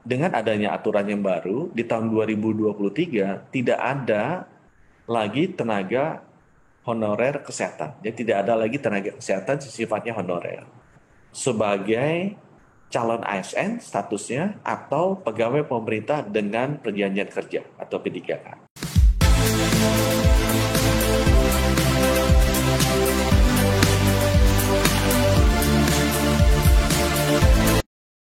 dengan adanya aturan yang baru di tahun 2023 tidak ada lagi tenaga honorer kesehatan. Jadi tidak ada lagi tenaga kesehatan sifatnya honorer. Sebagai calon ASN statusnya atau pegawai pemerintah dengan perjanjian kerja atau P3K.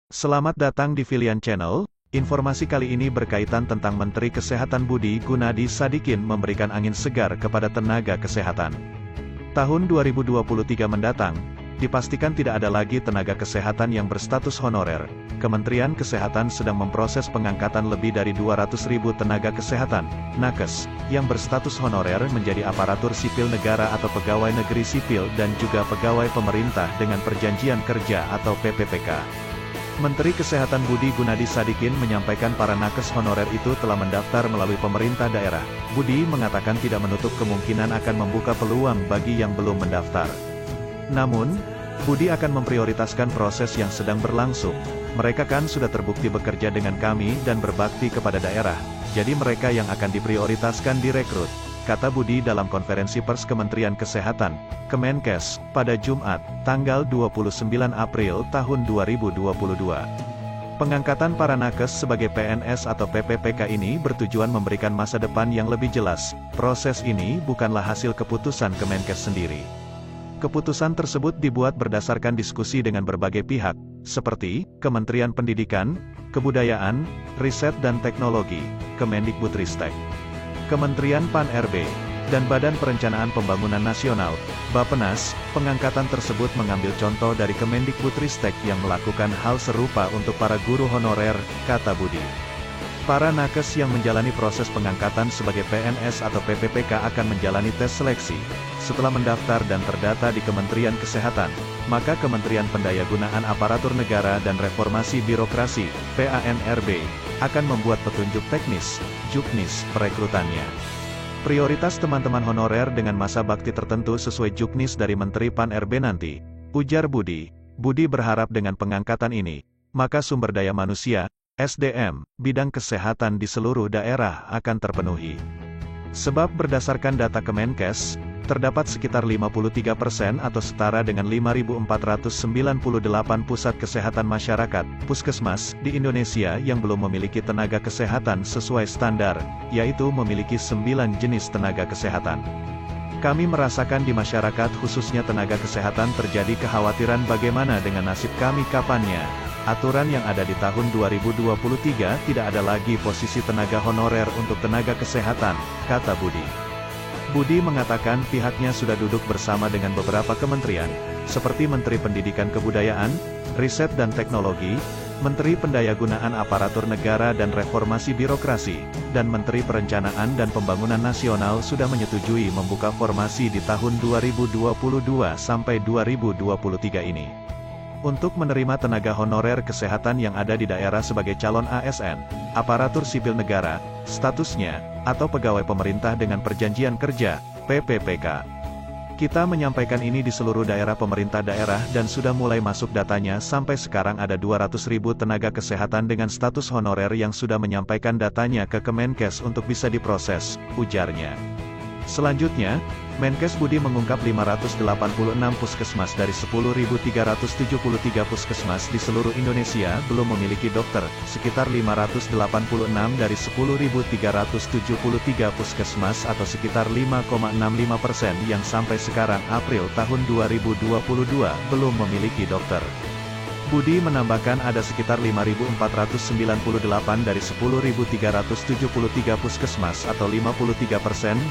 Selamat datang di Filian Channel. Informasi kali ini berkaitan tentang Menteri Kesehatan Budi Gunadi Sadikin memberikan angin segar kepada tenaga kesehatan. Tahun 2023 mendatang, dipastikan tidak ada lagi tenaga kesehatan yang berstatus honorer. Kementerian Kesehatan sedang memproses pengangkatan lebih dari 200.000 tenaga kesehatan, nakes, yang berstatus honorer menjadi aparatur sipil negara atau pegawai negeri sipil dan juga pegawai pemerintah dengan perjanjian kerja atau PPPK. Menteri Kesehatan Budi Gunadi Sadikin menyampaikan para nakes honorer itu telah mendaftar melalui pemerintah daerah. Budi mengatakan tidak menutup kemungkinan akan membuka peluang bagi yang belum mendaftar. Namun, Budi akan memprioritaskan proses yang sedang berlangsung. Mereka kan sudah terbukti bekerja dengan kami dan berbakti kepada daerah, jadi mereka yang akan diprioritaskan direkrut, kata Budi dalam konferensi pers Kementerian Kesehatan, Kemenkes, pada Jumat, tanggal 29 April tahun 2022. Pengangkatan para nakes sebagai PNS atau PPPK ini bertujuan memberikan masa depan yang lebih jelas. Proses ini bukanlah hasil keputusan Kemenkes sendiri. Keputusan tersebut dibuat berdasarkan diskusi dengan berbagai pihak, seperti Kementerian Pendidikan, Kebudayaan, Riset dan Teknologi, Kemendikbudristek, Kementerian Pan-RB, dan Badan Perencanaan Pembangunan Nasional, Bappenas. Pengangkatan tersebut mengambil contoh dari Kemendikbudristek yang melakukan hal serupa untuk para guru honorer, kata Budi. Para nakes yang menjalani proses pengangkatan sebagai PNS atau PPPK akan menjalani tes seleksi. Setelah mendaftar dan terdata di Kementerian Kesehatan, maka Kementerian Pendayagunaan Aparatur Negara dan Reformasi Birokrasi, PANRB, akan membuat petunjuk teknis, juknis, perekrutannya. Prioritas teman-teman honorer dengan masa bakti tertentu sesuai juknis dari Menteri Pan-RB nanti, ujar Budi. Budi berharap dengan pengangkatan ini, maka sumber daya manusia, SDM, bidang kesehatan di seluruh daerah akan terpenuhi. Sebab berdasarkan data Kemenkes, terdapat sekitar 53% atau setara dengan 5.498 pusat kesehatan masyarakat, puskesmas, di Indonesia yang belum memiliki tenaga kesehatan sesuai standar, yaitu memiliki 9 jenis tenaga kesehatan. Kami merasakan di masyarakat khususnya tenaga kesehatan terjadi kekhawatiran bagaimana dengan nasib kami kapannya. Aturan yang ada di tahun 2023 tidak ada lagi posisi tenaga honorer untuk tenaga kesehatan, kata Budi. Budi mengatakan pihaknya sudah duduk bersama dengan beberapa kementerian, seperti Menteri Pendidikan Kebudayaan, Riset dan Teknologi, Menteri Pendayagunaan Aparatur Negara dan Reformasi Birokrasi, dan Menteri Perencanaan dan Pembangunan Nasional sudah menyetujui membuka formasi di tahun 2022 sampai 2023 ini. Untuk menerima tenaga honorer kesehatan yang ada di daerah sebagai calon ASN, aparatur sipil negara, statusnya, atau pegawai pemerintah dengan perjanjian kerja, PPPK. Kita menyampaikan ini di seluruh daerah pemerintah daerah dan sudah mulai masuk datanya. Sampai sekarang ada 200.000 tenaga kesehatan dengan status honorer yang sudah menyampaikan datanya ke Kemenkes untuk bisa diproses, ujarnya. Selanjutnya, Menkes Budi mengungkap 586 puskesmas dari 10.373 puskesmas di seluruh Indonesia belum memiliki dokter, sekitar 586 dari 10.373 puskesmas atau sekitar 5,65% yang sampai sekarang April tahun 2022 belum memiliki dokter. Budi menambahkan ada sekitar 5.498 dari 10.373 puskesmas atau 53%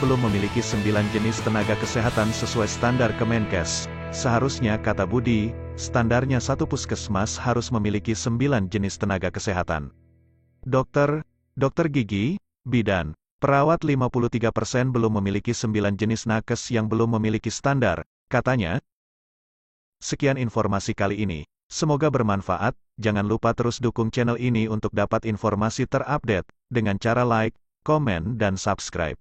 belum memiliki 9 jenis tenaga kesehatan sesuai standar Kemenkes. Seharusnya, kata Budi, standarnya satu puskesmas harus memiliki 9 jenis tenaga kesehatan. Dokter gigi, bidan, perawat 53% belum memiliki 9 jenis nakes yang belum memiliki standar, katanya. Sekian informasi kali ini. Semoga bermanfaat. Jangan lupa terus dukung channel ini untuk dapat informasi terupdate, dengan cara like, komen dan subscribe.